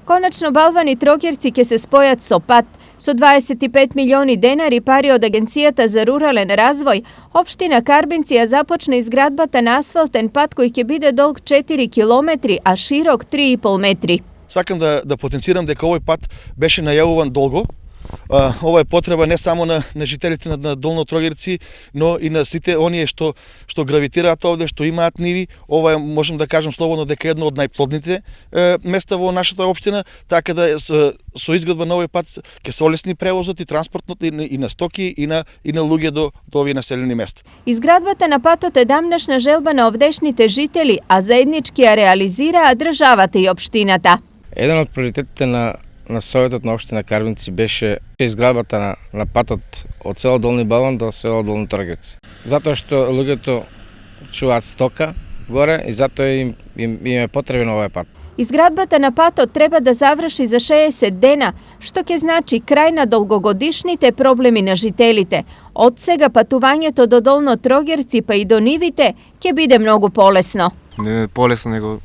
Konačno Balvan i Trogjerci ke se spojat so Pat. So 25 milijoni denari pari od Agencijata za ruralen razvoj, opština Karbincija započne izgradbata na asfalten pat koji ke bide dolg 4 км, а широк 3,5 метри. Сакам да потенцирам дека овој пат беше најавуван долго. Ова е потреба не само на жителите на Долно Трогерци, но и на сите оние што гравитираат овде, што имаат ниви. Ова е, можем да кажем слободно, дека едно од најплодните места во нашата општина, така да со изградба на овој пат ќе се олесни превозот и транспортот и на стоки и на луѓе до овие населени места. Изградбата на патот е дамнашна желба на овдешните жители, а заеднички ја реализираа државата и општината. Еден од приоритетите на Советот на општина Карбинци беше изградбата на патот од село Долни Балван до село Долни Трогерци. Затоа што луѓето чуваат стока горе и затоа им е потребен овој пат. Изградбата на патот треба да заврши за 60 дена, што ќе значи крај на долгогодишните проблеми на жителите. Од сега патувањето до Долно Трогерци па и до нивите ќе биде многу полесно. Не полесно, него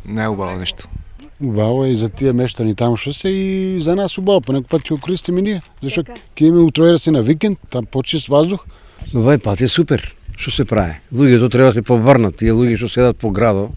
најубаво нешто. Убаво е и за тие мештани таму што се и за нас убаво, понекој пат ќе го користиме ние, зашто ќе имаме у Тројерци на викенд, там почист воздух. Овој пат е супер. Што се прави? Луѓето треба да се поврнат, тие луѓе што седат по градот.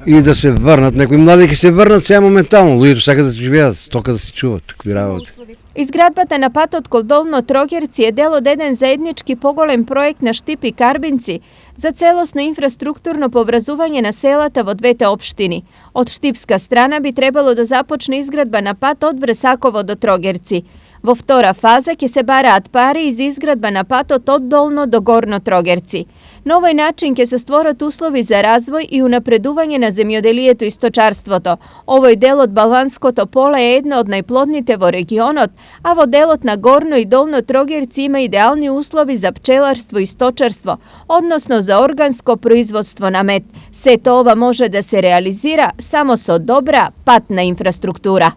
И да се врнат, некои млади ќе се врнат сега моментално, луѓето сакаат да се живеат, стока да се чуват, такви работи. Изградбата на патот кол Долно Трогерци е дел од еден заеднички поголем проект на Штип и Карбинци за целосно инфраструктурно поврзување на селата во двете општини. Од штипска страна би требало да започне изградба на пат од Врсаково до Трогерци. Во втора фаза ќе се бараат пари за изградба на патот од Долно до Горно Трогерци. На овој начин ќе се створат услови за развој и унапредување на земјоделието и сточарството. Овој дел од Балванското поле е една од најплодните во регионот, а во делот на Горно и Долно Трогерци има идеални услови за пчеларство и сточарство, односно за органско производство на мед. Сето ова може да се реализира само со добра патна инфраструктура.